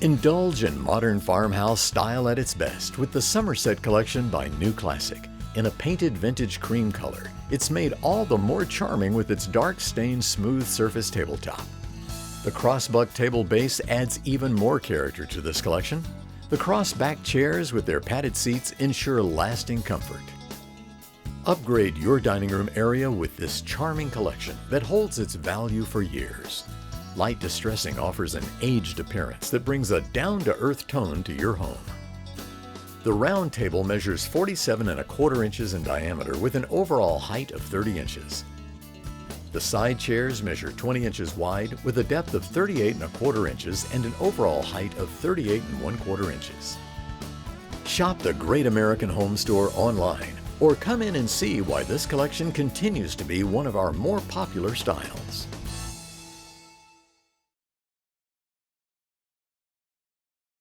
Indulge in modern farmhouse style at its best with the Somerset Collection by New Classic. In a painted vintage cream color, it's made all the more charming with its dark stained smooth surface tabletop. The crossbuck table base adds even more character to this collection. The cross-back chairs with their padded seats ensure lasting comfort. Upgrade your dining room area with this charming collection that holds its value for years. Light Distressing offers an aged appearance that brings a down-to-earth tone to your home. The round table measures 47¼ inches in diameter with an overall height of 30 inches. The side chairs measure 20 inches wide with a depth of 38¼ inches and an overall height of 38¼ inches. Shop the Great American Home Store online or come in and see why this collection continues to be one of our more popular styles.